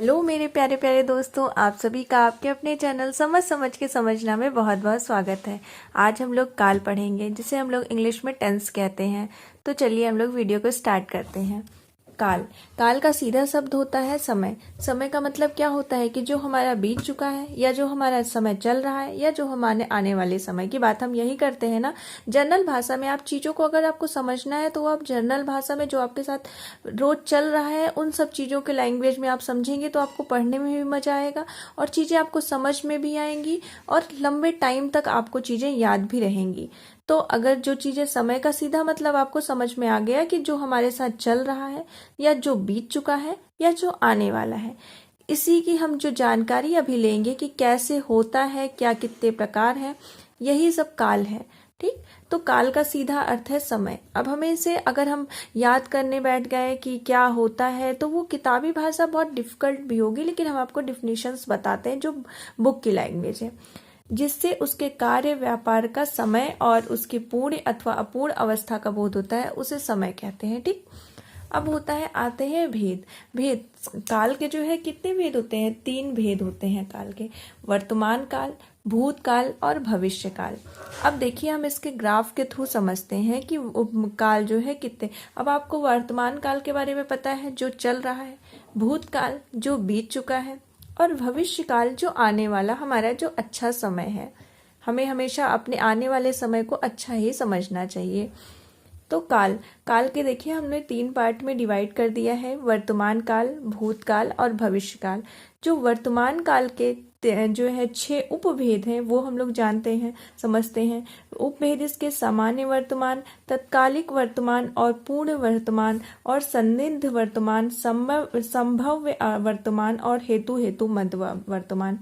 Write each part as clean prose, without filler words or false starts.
Hello मेरे प्यारे प्यारे दोस्तों, आप सभी का आपके अपने चैनल समझ के समझना में बहुत बहुत स्वागत है। आज हम लोग काल पढ़ेंगे, जिसे हम लोग इंग्लिश में टेंस कहते हैं। तो चलिए हम लोग वीडियो को स्टार्ट करते हैं। काल काल का सीधा शब्द होता है समय। समय का मतलब क्या होता है कि जो हमारा बीत चुका है, या जो हमारा समय चल रहा है, या जो हमारे आने वाले समय की बात हम यही करते हैं ना। जनरल भाषा में आप चीज़ों को अगर आपको समझना है तो आप जनरल भाषा में जो आपके साथ रोज चल रहा है उन सब चीज़ों के लैंग्वेज में आप समझेंगे तो आपको पढ़ने में भी मजा आएगा और चीज़ें आपको समझ में भी आएंगी और लंबे टाइम तक आपको चीज़ें याद भी रहेंगी। तो अगर जो चीज़ें समय का सीधा मतलब आपको समझ में आ गया कि जो हमारे साथ चल रहा है, या जो बीत चुका है, या जो आने वाला है, इसी की हम जो जानकारी अभी लेंगे कि कैसे होता है, क्या कितने प्रकार है, यही सब काल है। ठीक, तो काल का सीधा अर्थ है समय। अब हमें इसे अगर हम याद करने बैठ गए कि क्या होता है तो वो किताबी भाषा बहुत डिफिकल्ट भी होगी, लेकिन हम आपको डिफिनीशंस बताते हैं जो बुक की लैंग्वेज है, जिससे उसके कार्य व्यापार का समय और उसकी पूर्ण अथवा अपूर्ण अवस्था का बोध होता है, उसे समय कहते हैं। ठीक, अब होता है, आते हैं भेद। भेद काल के जो है कितने भेद होते हैं? 3 भेद होते हैं काल के: वर्तमान काल, भूतकाल और भविष्य काल। अब देखिए, हम इसके ग्राफ के थ्रू समझते हैं कि काल जो है कितने। अब आपको वर्तमान काल के बारे में पता है, जो चल रहा है, भूतकाल जो बीत चुका है, और भविष्य काल जो आने वाला हमारा जो अच्छा समय है। हमें हमेशा अपने आने वाले समय को अच्छा ही समझना चाहिए। तो काल काल के देखिए हमने 3 पार्ट में डिवाइड कर दिया है: वर्तमान काल, भूतकाल और भविष्य काल। जो वर्तमान काल के जो है 6 उपभेद हैं वो हम लोग जानते हैं, समझते हैं। उपभेद इसके सामान्य वर्तमान, तत्कालिक वर्तमान और पूर्ण वर्तमान और सन्निध वर्तमान, संभव्य वर्तमान और हेतु मध्य वर्तमान।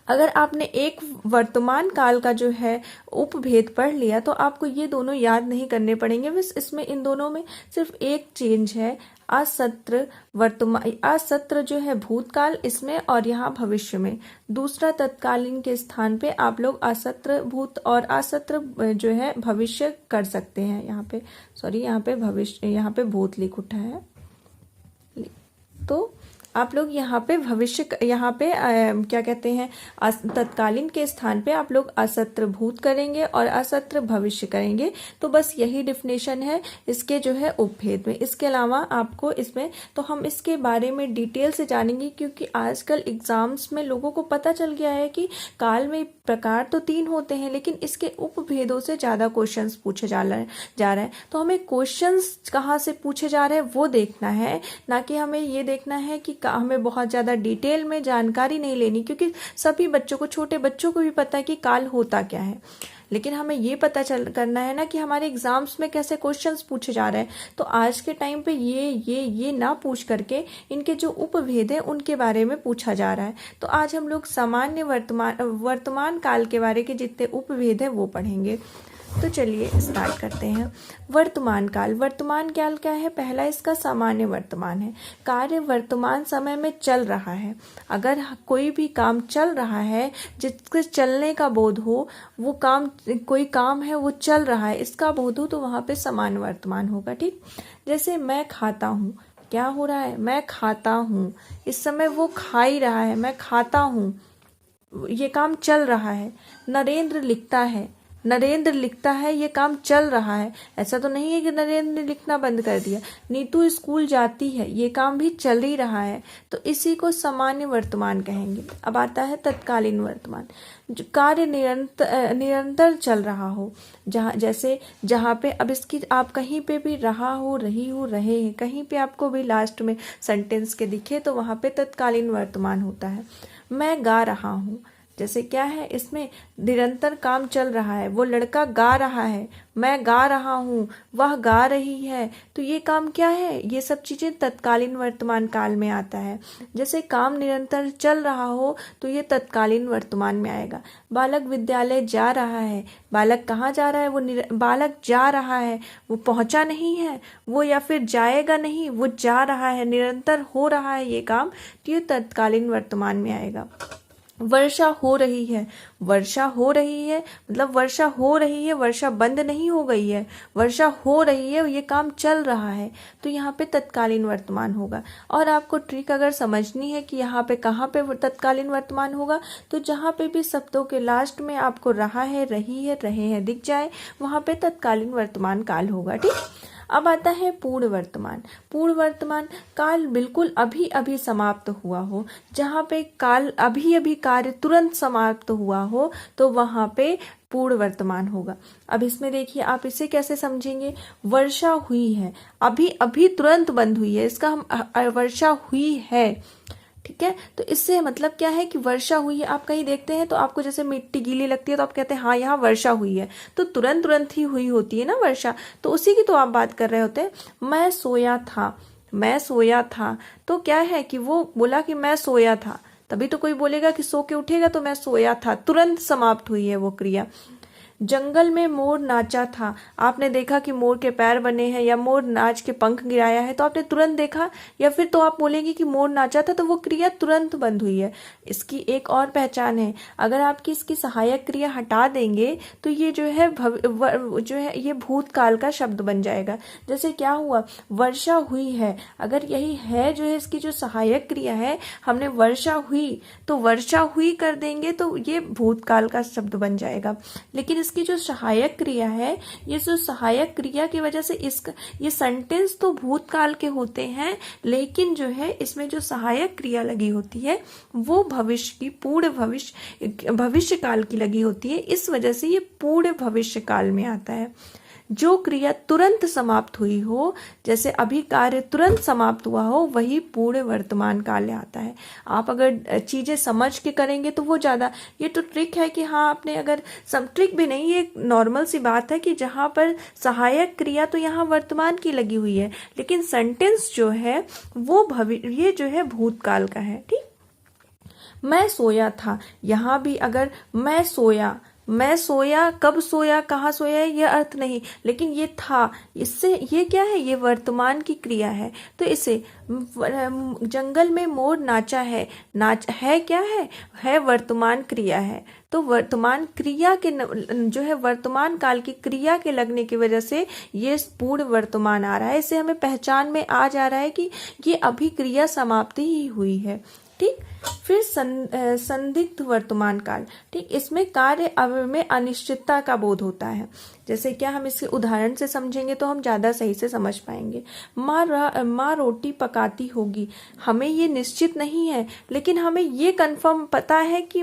अगर आपने एक वर्तमान काल का जो है उपभेद पढ़ लिया तो आपको ये दोनों याद नहीं करने पड़ेंगे। बस इसमें इन दोनों में सिर्फ एक चेंज है, असत्र वर्तमान, असत्र जो है भूतकाल इसमें और यहाँ भविष्य में। दूसरा तत्कालीन के स्थान पे आप लोग असत्र भूत और असत्र जो है भविष्य कर सकते हैं। यहाँ पे यहाँ पे भविष्य, यहाँ पे भूत लिख उठा है, तो आप लोग यहाँ पे भविष्य, यहाँ पे क्या कहते हैं, तत्कालीन के स्थान पे आप लोग असत्र भूत करेंगे और असत्र भविष्य करेंगे। तो बस यही डिफिनेशन है इसके जो है उपभेद में। इसके अलावा आपको इसमें, तो हम इसके बारे में डिटेल से जानेंगे, क्योंकि आजकल एग्जाम्स में लोगों को पता चल गया है कि काल में प्रकार तो 3 होते हैं, लेकिन इसके उपभेदों से ज्यादा क्वेश्चंस पूछे जा रहा है। तो हमें क्वेश्चंस कहाँ से पूछे जा रहे हैं वो देखना है, ना कि हमें ये देखना है कि हमें बहुत ज़्यादा डिटेल में जानकारी नहीं लेनी, क्योंकि सभी बच्चों को, छोटे बच्चों को भी पता है कि काल होता क्या है। लेकिन हमें ये पता करना है ना कि हमारे एग्जाम्स में कैसे क्वेश्चंस पूछे जा रहे हैं। तो आज के टाइम पे ये ना पूछ करके इनके जो उपभेद है उनके बारे में पूछा जा रहा है। तो आज हम लोग सामान्य वर्तमान काल के बारे के जितने उपभेद है वो पढ़ेंगे। तो चलिए स्टार्ट करते हैं। वर्तमान काल क्या है? पहला इसका सामान्य वर्तमान है। कार्य वर्तमान समय में चल रहा है। अगर कोई भी काम चल रहा है, जिसके चलने का बोध हो, वो काम, कोई काम है वो चल रहा है, इसका बोध हो, तो वहां पे सामान्य वर्तमान होगा। ठीक, जैसे मैं खाता हूँ, क्या हो रहा है? मैं खाता हूँ, इस समय वो खा ही रहा है, मैं खाता हूँ, ये काम चल रहा है। नरेंद्र लिखता है, ये काम चल रहा है। ऐसा तो नहीं है कि नरेंद्र ने लिखना बंद कर दिया। नीतू स्कूल जाती है, ये काम भी चल ही रहा है। तो इसी को सामान्य वर्तमान कहेंगे। अब आता है तत्कालीन वर्तमान। जो कार्य निरंतर चल रहा हो, जहाँ पे, अब इसकी आप कहीं पे भी रहा हो, रही हो, रहे हैं, कहीं पे आपको भी लास्ट में सेंटेंस के दिखे तो वहां पे तत्कालीन वर्तमान होता है। मैं गा रहा हूँ, जैसे क्या है, इसमें निरंतर काम चल रहा है। वो लड़का गा रहा है, मैं गा रहा हूँ, वह गा रही है, तो ये काम क्या है? ये सब चीजें तत्कालीन वर्तमान काल में आता है। जैसे काम निरंतर चल रहा हो तो ये तत्कालीन वर्तमान में आएगा। बालक विद्यालय जा रहा है, बालक कहाँ जा रहा है? वो बालक जा रहा है, वो पहुंचा नहीं है, वो या फिर जाएगा नहीं, वो जा रहा है, निरंतर हो रहा है ये काम, तो ये तत्कालीन वर्तमान में आएगा। वर्षा हो रही है, वर्षा हो रही है मतलब वर्षा हो रही है, वर्षा बंद नहीं हो गई है, वर्षा हो रही है, ये काम चल रहा है, तो यहाँ पे तत्कालीन वर्तमान होगा। और आपको ट्रिक अगर समझनी है कि यहाँ पे कहाँ पे तत्कालीन वर्तमान होगा, तो जहाँ पे भी शब्दों के लास्ट में आपको रहा है, रही है, रहे हैं दिख जाए, वहाँ पे तत्कालीन वर्तमान काल होगा। ठीक, अब आता है पूर्ण वर्तमान। पूर्ण वर्तमान काल बिल्कुल अभी अभी समाप्त हुआ हो, जहाँ पे काल अभी अभी कार्य तुरंत समाप्त हुआ हो, तो वहां पे पूर्ण वर्तमान होगा। अब इसमें देखिए आप इसे कैसे समझेंगे। वर्षा हुई है, अभी अभी तुरंत बंद हुई है, इसका हम वर्षा हुई है। ठीक है, तो इससे मतलब क्या है कि वर्षा हुई है। आप कहीं देखते हैं तो आपको जैसे मिट्टी गीली लगती है तो आप कहते हैं हाँ यहाँ वर्षा हुई है, तो तुरंत तुरंत ही हुई होती है ना वर्षा, तो उसी की तो आप बात कर रहे होते हैं। मैं सोया था, मैं सोया था, तो क्या है कि वो बोला कि मैं सोया था, तभी तो कोई बोलेगा कि सो के उठेगा तो मैं सोया था, तुरंत समाप्त हुई है वो क्रिया। जंगल में मोर नाचा था, आपने देखा कि मोर के पैर बने हैं या मोर नाच के पंख गिराया है, तो आपने तुरंत देखा, या फिर तो आप बोलेंगे कि मोर नाचा था, तो वो क्रिया तुरंत बंद हुई है। इसकी एक और पहचान है, अगर आपकी इसकी सहायक क्रिया हटा देंगे तो ये जो है जो है ये भूतकाल का शब्द बन जाएगा। जैसे क्या हुआ, वर्षा हुई है, अगर यही है जो है इसकी जो सहायक क्रिया है, हमने वर्षा हुई तो वर्षा हुई कर देंगे तो ये भूतकाल का शब्द बन जाएगा। लेकिन इसकी जो सहायक क्रिया है, ये जो सहायक क्रिया की वजह से इसका ये सेंटेंस तो भूतकाल के होते हैं, लेकिन जो है इसमें जो सहायक क्रिया लगी होती है वो भविष्य की, पूर्ण भविष्य काल की लगी होती है, इस वजह से ये पूर्ण भविष्य काल में आता है। जो क्रिया तुरंत समाप्त हुई हो, जैसे अभी कार्य तुरंत समाप्त हुआ हो, वही पूर्ण वर्तमान काल आता है। आप अगर चीजें समझ के करेंगे तो वो ज्यादा, ये तो ट्रिक है कि हाँ आपने अगर ट्रिक भी नहीं, ये नॉर्मल सी बात है कि जहां पर सहायक क्रिया तो यहाँ वर्तमान की लगी हुई है, लेकिन सेंटेंस जो है वो ये जो है भूतकाल का है। ठीक, मैं सोया था, यहाँ भी अगर मैं सोया, कब सोया, कहाँ सोया, ये अर्थ नहीं, लेकिन ये था, इससे ये क्या है, ये वर्तमान की क्रिया है। तो इसे जंगल में मोर नाचा है, नाच है क्या है वर्तमान क्रिया है। तो वर्तमान क्रिया के जो है वर्तमान काल की क्रिया के लगने की वजह से ये पूर्ण वर्तमान आ रहा है। इससे हमें पहचान में आ जा रहा है कि ये अभी क्रिया समाप्ति ही हुई है। ठीक, फिर संदिग्ध वर्तमान काल। ठीक, इसमें कार्य अवयव में अनिश्चितता का बोध होता है। जैसे क्या, हम इसके उदाहरण से समझेंगे तो हम ज्यादा सही से समझ पाएंगे। माँ रोटी पकाती होगी, हमें ये निश्चित नहीं है, लेकिन हमें ये कंफर्म पता है कि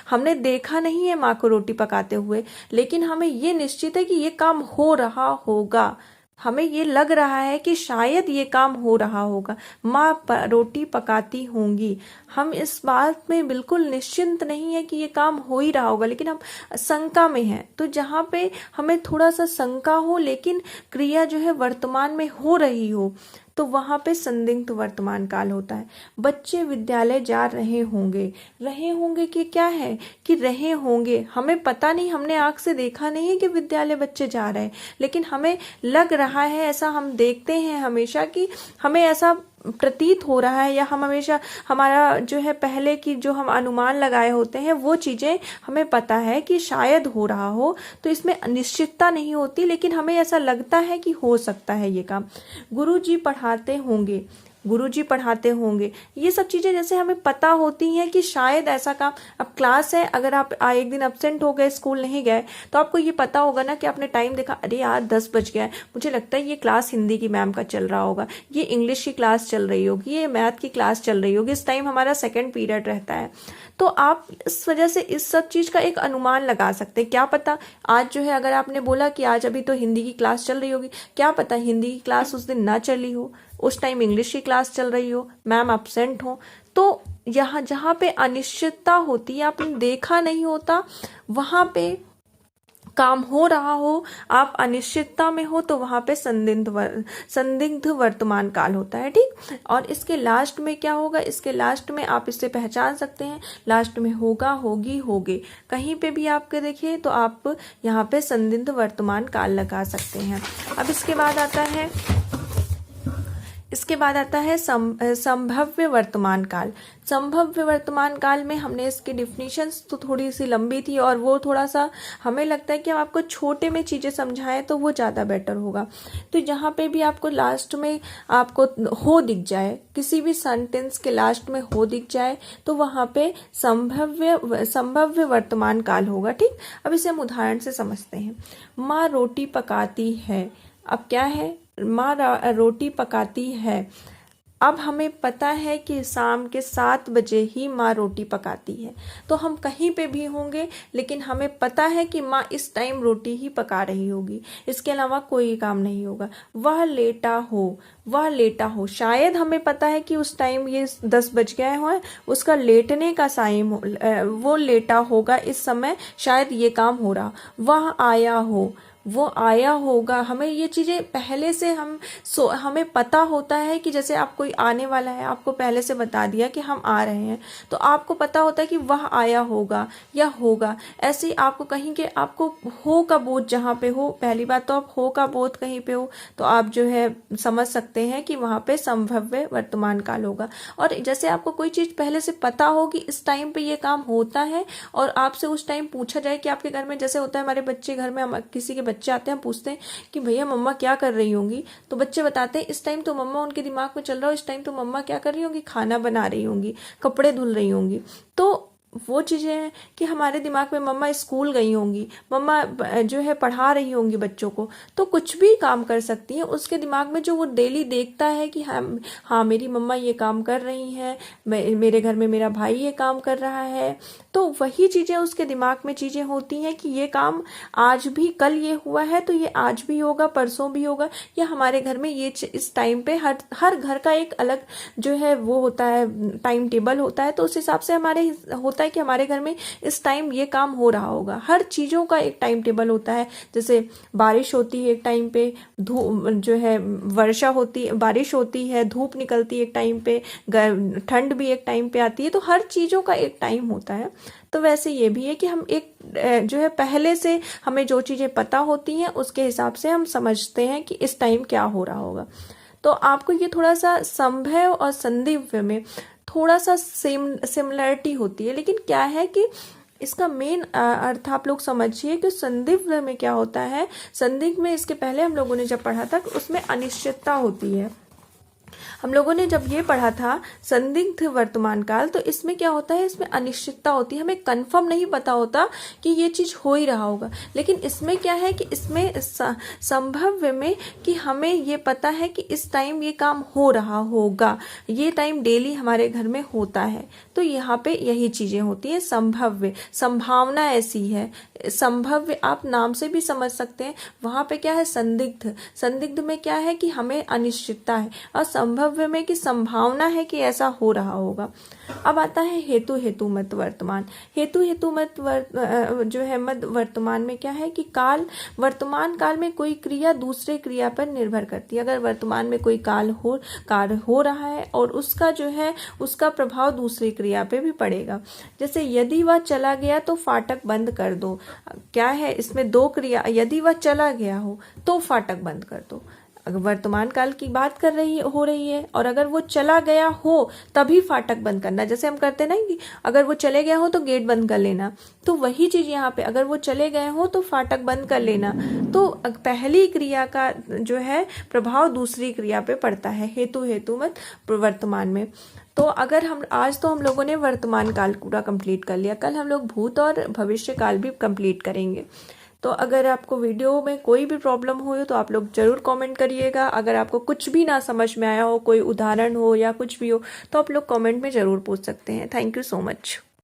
हमने देखा नहीं है माँ को रोटी पकाते हुए, लेकिन हमें ये निश्चित है कि ये काम हो रहा होगा, हमें ये लग रहा है कि शायद ये काम हो रहा होगा। माँ रोटी पकाती होंगी, हम इस बात में बिल्कुल निश्चिंत नहीं है कि ये काम हो ही रहा होगा, लेकिन हम शंका में हैं। तो जहाँ पे हमें थोड़ा सा शंका हो लेकिन क्रिया जो है वर्तमान में हो रही हो, तो वहां पे संदिग्ध वर्तमान काल होता है। बच्चे विद्यालय जा रहे होंगे कि क्या है कि रहे होंगे, हमें पता नहीं, हमने आंख से देखा नहीं है कि विद्यालय बच्चे जा रहे हैं, लेकिन हमें लग रहा है, ऐसा हम देखते हैं हमेशा कि हमें ऐसा प्रतीत हो रहा है, या हम हमेशा हमारा जो है पहले की जो हम अनुमान लगाए होते हैं वो चीजें हमें पता है कि शायद हो रहा हो, तो इसमें अनिश्चितता नहीं होती, लेकिन हमें ऐसा लगता है कि हो सकता है ये काम। गुरुजी पढ़ाते होंगे, ये सब चीजें जैसे हमें पता होती हैं कि शायद ऐसा काम। अब क्लास है, अगर आप एक दिन एब्सेंट हो गए, स्कूल नहीं गए, तो आपको ये पता होगा ना कि आपने टाइम देखा, अरे यार 10 बज गया है, मुझे लगता है ये क्लास हिंदी की मैम का चल रहा होगा, ये इंग्लिश की क्लास चल रही होगी, ये मैथ की क्लास चल रही होगी, इस टाइम हमारा सेकेंड पीरियड रहता है। तो आप इस वजह से इस सब चीज का एक अनुमान लगा सकते हैं। क्या पता आज जो है, अगर आपने बोला कि आज अभी तो हिंदी की क्लास चल रही होगी, क्या पता हिंदी की क्लास उस दिन ना चली हो, उस टाइम इंग्लिश की क्लास चल रही हो, मैम एब्सेंट हो। तो यहाँ जहाँ पे अनिश्चितता होती है, आपने देखा नहीं होता, वहां पे काम हो रहा हो, आप अनिश्चितता में हो, तो वहां पे संदिग्ध वर्तमान काल होता है। ठीक, और इसके लास्ट में क्या होगा, इसके लास्ट में आप इससे पहचान सकते हैं, लास्ट में होगा, होगी, होगे, कहीं पे भी आपके देखिए तो आप यहाँ पे संदिग्ध वर्तमान काल लगा सकते हैं। अब इसके बाद आता है इसके बाद आता है संभव्य वर्तमान काल। संभव्य वर्तमान काल में हमने इसकी डिफिनीशंस तो थोड़ी सी लंबी थी और वो थोड़ा सा हमें लगता है कि हम आपको छोटे में चीज़ें समझाएं तो वो ज़्यादा बेटर होगा। तो यहाँ पे भी आपको लास्ट में आपको हो दिख जाए, किसी भी सेंटेंस के लास्ट में हो दिख जाए तो वहाँ पे संभव्य वर्तमान काल होगा। ठीक, अब इसे हम उदाहरण से समझते हैं। माँ रोटी पकाती है। अब क्या है, माँ रोटी पकाती है। अब हमें पता है कि शाम के 7 बजे ही माँ रोटी पकाती है। तो हम कहीं पे भी होंगे लेकिन हमें पता है कि माँ इस टाइम रोटी ही पका रही होगी, इसके अलावा कोई काम नहीं होगा। वह लेटा हो, शायद हमें पता है कि उस टाइम ये 10 बज गए हो, उसका लेटने का टाइम, वो लेटा होगा इस समय, शायद ये काम हो रहा। वह आया हो, वो आया होगा। हमें ये चीजें पहले से हमें पता होता है कि जैसे आप कोई आने वाला है, आपको पहले से बता दिया कि हम आ रहे हैं, तो आपको पता होता है कि वह आया होगा या होगा। ऐसे ही आपको कहीं के आपको हो का बोध जहाँ पे हो, पहली बात तो आप हो का बोध कहीं पे हो तो आप जो है समझ सकते हैं कि वहां पे संभव्य वर्तमान काल होगा। और जैसे आपको कोई चीज पहले से पता हो कि इस टाइम पे ये काम होता है और आपसे उस टाइम पूछा जाए कि आपके घर में जैसे होता है, हमारे बच्चे घर में, हम किसी के बच्चे आते हैं, पूछते हैं कि भैया मम्मा क्या कर रही होंगी, तो बच्चे बताते हैं इस टाइम तो मम्मा, उनके दिमाग में चल रहा हो इस टाइम तो मम्मा क्या कर रही होंगी, खाना बना रही होंगी, कपड़े धुल रही होंगी। तो वो चीजें हैं कि हमारे दिमाग में मम्मा स्कूल गई होंगी, मम्मा जो है पढ़ा रही होंगी बच्चों को, तो कुछ भी काम कर सकती हैं। उसके दिमाग में जो वो डेली देखता है कि हाँ मेरी मम्मा ये काम कर रही हैं, मेरे घर में मेरा भाई ये काम कर रहा है, तो वही चीजें उसके दिमाग में चीजें होती हैं कि ये काम आज भी, कल ये हुआ है तो ये आज भी होगा, परसों भी होगा, या हमारे घर में ये इस टाइम पे हर घर का एक अलग जो है वो होता है, टाइम टेबल होता है। तो उस हिसाब से हमारे होता है कि हमारे घर में इस टाइम ये काम हो रहा होगा। हर चीजों का एक टाइम टेबल होता है। जैसे बारिश होती है एक टाइम पे, जो है वर्षा होती, बारिश होती है, धूप निकलती है एक टाइम पे, ठंड भी एक टाइम पे आती है। तो हर चीजों का एक टाइम होता है। तो वैसे ये भी है कि हम एक जो है पहले से हमें जो चीजें पता होती हैं उसके हिसाब से हम समझते हैं कि इस टाइम क्या हो रहा होगा। तो आपको ये थोड़ा सा संभव और संदिग्ध में थोड़ा सा सिमिलरिटी होती है, लेकिन क्या है कि इसका मेन अर्थ आप लोग समझिए कि संदिग्ध में क्या होता है। संदिग्ध में इसके पहले हम लोगों ने जब पढ़ा था उसमें अनिश्चितता होती है। हम लोगों ने जब ये पढ़ा था संदिग्ध वर्तमान काल, तो इसमें क्या होता है, इसमें अनिश्चितता होती है, हमें कंफर्म नहीं पता होता कि ये चीज हो ही रहा होगा। लेकिन इसमें क्या है कि इसमें संभव्य में कि हमें ये पता है कि इस टाइम ये काम हो रहा होगा, ये टाइम डेली हमारे घर में होता है। तो यहाँ पे यही चीजें होती है। संभव्य, संभावना ऐसी है। संभव्य आप नाम से भी समझ सकते हैं। वहां पे क्या है, संदिग्ध, संदिग्ध में क्या है कि हमें अनिश्चितता है, और संभव्य में कि संभावना है कि ऐसा हो रहा होगा। अब आता है हेतु हेतु मत वर्तमान। हेतु हेतु मत जो है मत वर्तमान में क्या है कि काल, वर्तमान काल में कोई क्रिया दूसरे क्रिया पर निर्भर करती है। अगर वर्तमान में कोई कार्य हो रहा है और उसका जो है उसका प्रभाव दूसरी क्रिया पे भी पड़ेगा। जैसे यदि वह चला गया तो फाटक बंद कर दो। क्या है इसमें दो क्रिया, यदि वह चला गया हो तो फाटक बंद कर दो। अगर वर्तमान काल की बात हो रही है और अगर वो चला गया हो तभी फाटक बंद करना। जैसे हम करते ना कि अगर वो चले गए हो तो गेट बंद कर लेना, तो वही चीज यहाँ पे, अगर वो चले गए हो तो फाटक बंद कर लेना। तो पहली क्रिया का जो है प्रभाव दूसरी क्रिया पे पड़ता है, हेतु हेतु मत वर्तमान में। तो अगर आज तो हम लोगों ने वर्तमान काल पूरा कंप्लीट कर लिया, कल हम लोग भूत और भविष्य काल भी कंप्लीट करेंगे। तो अगर आपको वीडियो में कोई भी प्रॉब्लम हो तो आप लोग जरूर कमेंट करिएगा। अगर आपको कुछ भी ना समझ में आया हो, कोई उदाहरण हो या कुछ भी हो, तो आप लोग कमेंट में जरूर पूछ सकते हैं। Thank you so much.